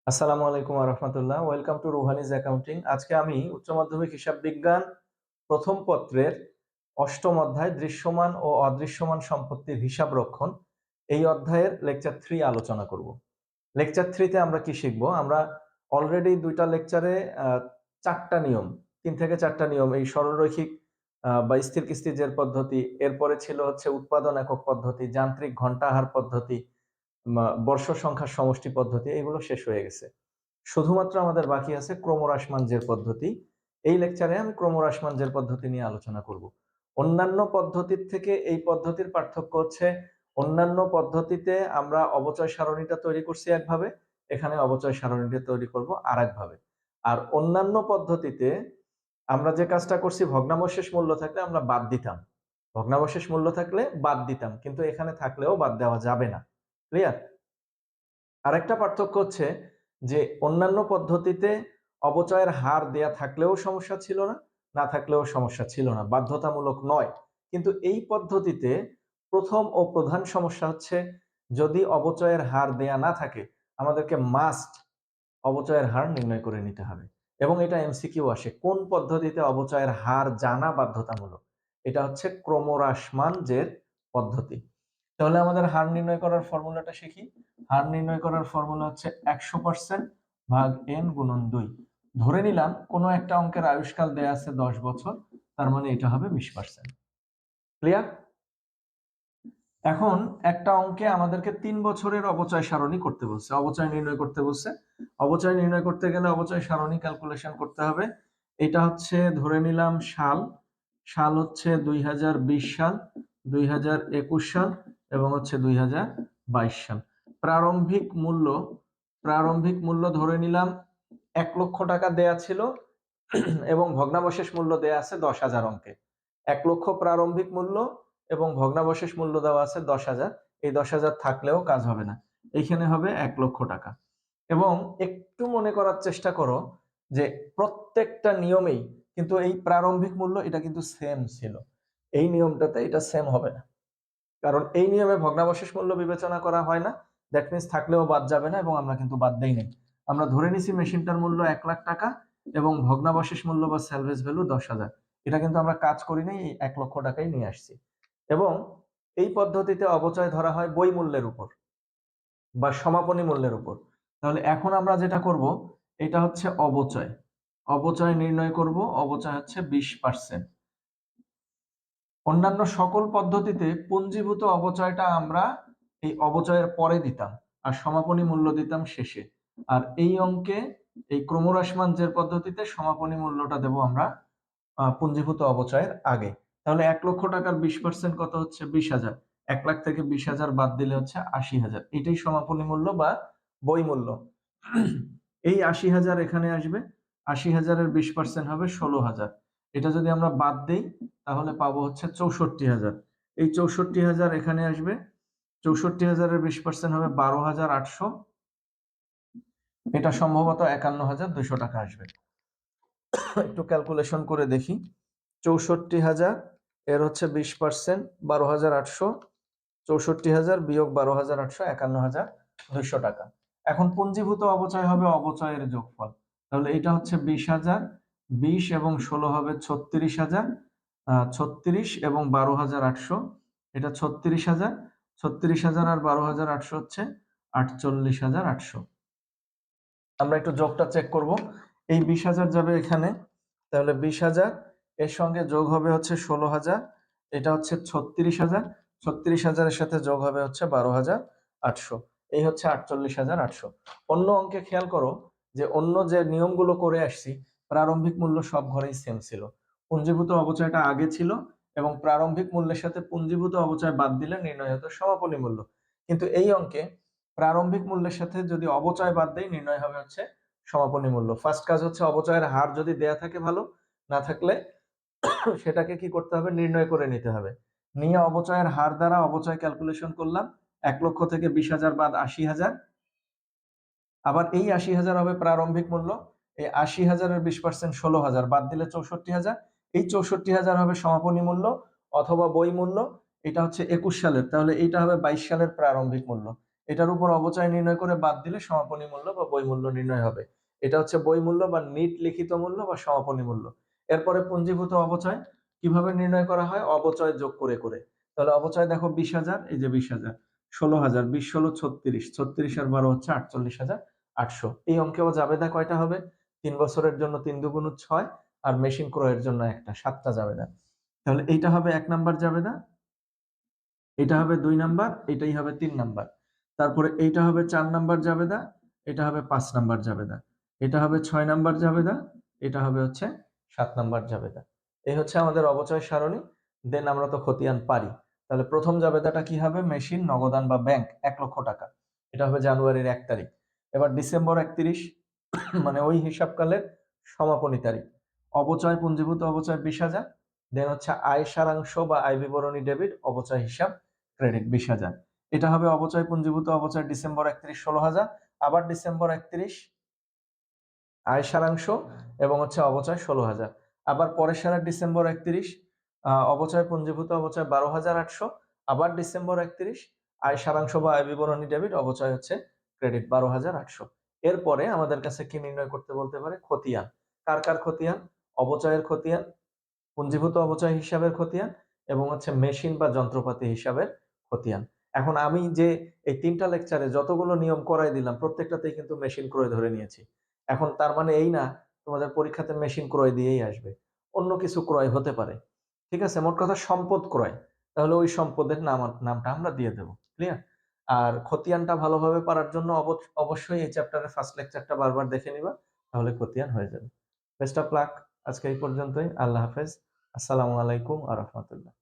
আসসালামু আলাইকুম রহমতুল্লাহ। Welcome to Ruhani's accounting. আজকে আমি উচ্চ মাধ্যমিক হিসাব বিজ্ঞান প্রথম পত্রের অষ্টম অধ্যায় দৃশ্যমান ও অদৃশ্যমান সম্পত্তির হিসাব রক্ষণ এই অধ্যায়ের লেকচার 3 আলোচনা করব। লেকচার 3-তে আমরা কি শিখবো? আমরা অলরেডি দুইটা লেকচারে চারটা নিয়ম, 3 থেকে 4টা নিয়ম, এই সরলরৈখিক বা স্থির কিস্তি জের পদ্ধতি, এরপরে ছিল হচ্ছে উৎপাদন একক পদ্ধতি, যান্ত্রিক ঘন্টাহার পদ্ধতি, বর্ষ সংখ্যার সমষ্টি পদ্ধতি, এগুলো শেষ হয়ে গেছে। শুধুমাত্র আমাদের বাকি আছে ক্রমহ্রাসমান জের পদ্ধতি। এই লেকচারে আমি ক্রমহ্রাসমান জের পদ্ধতি নিয়ে আলোচনা করব। অন্যান্য পদ্ধতির থেকে এই পদ্ধতির পার্থক্য হচ্ছে, অন্যান্য পদ্ধতিতে আমরা অবচয় সারণীটা তৈরি করছি একভাবে, এখানে অবচয় সারণীটা তৈরি করব আরেকভাবে। আর অন্যান্য পদ্ধতিতে আমরা যে কাজটা করছি, ভগ্নাবশেষ মূল্য থাকলে আমরা বাদ দিতাম, ভগ্নাবশেষ মূল্য থাকলে বাদ দিতাম, কিন্তু এখানে থাকলেও বাদ দেওয়া যাবে না। ক্লিয়ার? আরেকটা পার্থক্য হচ্ছে যে অন্যান্য পদ্ধতিতে অবচয়ের হার দেয়া থাকলেও সমস্যা ছিল না, না থাকলেও সমস্যা ছিল না, বাধ্যতামূলক নয়। কিন্তু এই পদ্ধতিতে প্রথম ও প্রধান সমস্যা হচ্ছে, যদি অবচয়ের হার দেয়া না থাকে আমাদেরকে মাস্ট অবচয়ের হার নির্ণয় করে নিতে হবে। এবং এটা এমসিকিউ আসে, কোন পদ্ধতিতে অবচয়ের হার জানা বাধ্যতামূলক? এটা হচ্ছে ক্রমহ্রাসমান জের পদ্ধতি। তাহলে আমাদের হার নির্ণয় করার ফর্মুলাটা শিখি। হার নির্ণয় করার ফর্মুলা হচ্ছে 100% ভাগ n গুণন 2। ধরে নিলাম কোনো একটা অঙ্কের আয়ুষ্কাল দেয়া আছে 10 বছর, তার মানে এটা হবে 20%। ক্লিয়ার? এখন একটা অঙ্কে আমাদেরকে 3 বছরের অবচয় সারণী করতে বলছে, অবচয় নির্ণয় করতে বলছে। অবচয় নির্ণয় করতে গেলে অবচয় সারণী ক্যালকুলেশন করতে হবে। এটা হচ্ছে ধরে নিলাম সাল, সাল হচ্ছে 2020 সাল, 2021 সাল এবং হচ্ছে 2022 সাল। প্রারম্ভিক মূল্য, প্রারম্ভিক মূল্য ধরে নিলাম 1 লক্ষ টাকা দেয়া ছিল এবং ভগ্নাবশেষ মূল্য দেয়া আছে 10,000 অঙ্কে। 1 লক্ষ প্রারম্ভিক মূল্য এবং ভগ্নাবশেষ মূল্য দেওয়া আছে 10,000। এই 10,000 থাকলেও কাজ হবে না, এইখানে হবে 1 লক্ষ টাকা। এবং একটু মনে করার চেষ্টা করো যে প্রত্যেকটা নিয়মেই কিন্তু এই প্রারম্ভিক মূল্য এটা কিন্তু সেম ছিল, এই নিয়মটাতে এটা সেম হবে না, কারণ এই নিয়মে ভগ্নাবশেষ মূল্য বিবেচনা করা হয় না। দ্যাট মিনস থাকলেও বাদ যাবে না, এবং আমরা কিন্তু বাদ দেই নাই। আমরা ধরে নিছি মেশিনটার মূল্য 1 লাখ টাকা এবং ভগ্নাবশেষ মূল্য বা স্যালভেজ ভ্যালু 10,000। এটা কিন্তু আমরা কাজ করি নাই, এই 1 লক্ষ টাকাই নিয়ে আসছি। এবং এই পদ্ধতিতে অবচয় ধরা হয় বই মূল্যের উপর বা সমাপনী মূল্যের উপর। তাহলে এখন আমরা যেটা করব, এটা হচ্ছে অবচয়, অবচয় নির্ণয় করব। অবচয় হচ্ছে 20%। অন্যান্য সকল পদ্ধতিতে পুঞ্জীভূত অবচয়টা আমরা এই অবচয়ের পরে দিতাম আর সমাপনী মূল্য দিতাম শেষে। আর এই অঙ্কে এই ক্রমহ্রাসমান জের পদ্ধতিতে সমাপনী মূল্যটা দেব আমরা পুঞ্জীভূত অবচয়ের আগে। তাহলে 1 লক্ষ টাকার 20% কত হচ্ছে? 20,000। 1 লাখ থেকে 20,000 বাদ দিলে হচ্ছে 80,000। এটাই সমাপনী মূল্য বা বই মূল্য। এই 80,000 এখানে আসবে, 80,000-এর 20% হবে 16,000। এটা যদি আমরা বাদ দেই তাহলে পাবো হচ্ছে 64,000। এই 64,000 এখানে আসবে, 64,000-এর 20% হবে 12,800। এটা সম্ভবত 51,200 টাকা আসবে। একটু ক্যালকুলেশন করে দেখি। 64,000 এর হচ্ছে 20%, 12,800। 64,000 বিয়োগ 12,800, 51,200 টাকা। এখন পুঞ্জীভূত অবচয় হবে অবচয়ের যোগফল। তাহলে এটা হচ্ছে 20,000, 20 এবং 16 হবে 36,000, 36 এবং 12,800, এটা 36,000, 36,000 আর 12,800 হচ্ছে 48,800। আমরা একটু যোগটা চেক করব। এই 20,000 যাবে এখানে, তাহলে 20,000 এর সঙ্গে যোগ হবে হচ্ছে 16,000, এটা হচ্ছে 36,000, 36,000-এর সাথে যোগ হবে হচ্ছে 12,800, এই হচ্ছে 48,800। অন্য অঙ্কে খেয়াল করো যে অন্য যে নিয়মগুলো করে আসছি, প্রারম্ভিক মূল্য সব ঘরেই সেম ছিল, পুঞ্জীভূত অবচয়টা আগে ছিল এবং প্রারম্ভিক মূল্যের সাথে পুঞ্জীভূত অবচয় বাদ দিলে নির্ণয় হতো সমাপনী মূল্য। কিন্তু এই অঙ্কে প্রারম্ভিক মূল্যের সাথে যদি অবচয় বাদ দেই নির্ণয় হবে হচ্ছে সমাপনী মূল্য। ফার্স্ট কাজ হচ্ছে অবচয়ের হার যদি দেয়া থাকে ভালো, না থাকলে সেটাকে কি করতে হবে? নির্ণয় করে নিতে হবে। নিয়ে অবচয়ের হার দ্বারা অবচয় ক্যালকুলেশন করলাম। 1 লক্ষ থেকে 20,000 বাদ 80,000। আবার এই 80,000 হবে প্রারম্ভিক মূল্য। এই 80,000-এর 20% 16,000 বাদ দিলে 64,000। এই 64,000 হবে সমাপনী মূল্য অথবা বই মূল্য। এটা হচ্ছে 21 সালের, তাহলে এইটা হবে 22 সালের প্রারম্ভিক মূল্য। এটার উপর অবচয় নির্ণয় করে বাদ দিলে সমাপনী মূল্য বা বই মূল্য নির্ণয় হবে। এটা হচ্ছে বই মূল্য বা নিট লিখিত মূল্য বা সমাপনী মূল্য। এরপরে পুঞ্জীভূত অবচয় কিভাবে নির্ণয় করা হয়? অবচয় যোগ করে করে। তাহলে অবচয় দেখো 20,000, এই যে 20,000, 16,000, 20 16 36, 36 আর 12 হচ্ছে 48,800। এই অঙ্কেও জাবেদা কয়টা হবে? 3 বছরের জন্য 3 দুগুণ 6, আর মেশিন ক্রয়ের জন্য একটা, 7টা জাবেদা। তাহলে এইটা হবে 1 নাম্বার জাবেদা, এটা হবে 2 নাম্বার, এটাই হবে 3 নাম্বার। তারপরে এইটা হবে 4 নাম্বার জাবেদা, এটা হবে 5 নাম্বার জাবেদা, এটা হবে 6 নাম্বার জাবেদা, এটা হবে হচ্ছে 7 নাম্বার জাবেদা। এই হচ্ছে আমাদের অবচয় সারণী। দেন আমরা তো খতিয়ান পারি। তাহলে প্রথম জাবেদাটা কি হবে? মেশিন, নগদান বা ব্যাংক 1 লক্ষ টাকা। এটা হবে জানুয়ারির 1 তারিখ। এবার ডিসেম্বর 31 মানে ওই হিসাবকালের সমাপনী তারিখ। অবচয় পুঞ্জীভূত অবচয় 20,000। দেন হচ্ছে আয় সারাংশ বা আয় বিবরণী ডেবিট, অবচয় হিসাব ক্রেডিট 20,000। এটা হবে অবচয় পুঞ্জীভূত অবচয় ডিসেম্বর 31 16,000। আবার ডিসেম্বর 31 আয় সারাংশ এবং হচ্ছে অবচয় 16,000। আবার পরের সারা ডিসেম্বর 31 অবচয় পুঞ্জীভূত অবচয় 12,800। আবার ডিসেম্বর 31 আয় সারাংশ বা আয় বিবরণী ডেবিট, অবচয় হচ্ছে ক্রেডিট 12,800। এরপরে আমাদের কাছে কি নির্ণয় করতে বলতে পারে? খতিয়ান। কার কার খতিয়ান? অবচয়ের খতিয়ান, পুঞ্জীভূত অবচয় হিসাবের খতিয়ান এবং হচ্ছে মেশিন বা যন্ত্রপাতি হিসাবের খতিয়ান। এখন আমি যে এই 3টা লেকচারে যতগুলো নিয়ম করাই দিলাম প্রত্যেকটাতেই কিন্তু মেশিন ক্রয় ধরে নিয়েছি। এখন তার মানে এই না তোমাদের পরীক্ষাতে মেশিন ক্রয় দিয়েই আসবে, অন্য কিছু ক্রয় হতে পারে। ঠিক আছে, মোট কথা সম্পদ ক্রয়, তাহলে ওই সম্পদের নামটা আমরা দিয়ে দেব। ক্লিয়ার? আর খতিয়ানটা ভালোভাবে পারার জন্য অবশ্যই এই চ্যাপ্টারের ফার্স্ট লেকচারটা বারবার দেখে নিবা, তাহলে খতিয়ান হয়ে যাবে। Best of luck. আজকে এই পর্যন্তই। আল্লাহ হাফেজ। আসসালামু আলাইকুম আ রহমতুল্লাহ।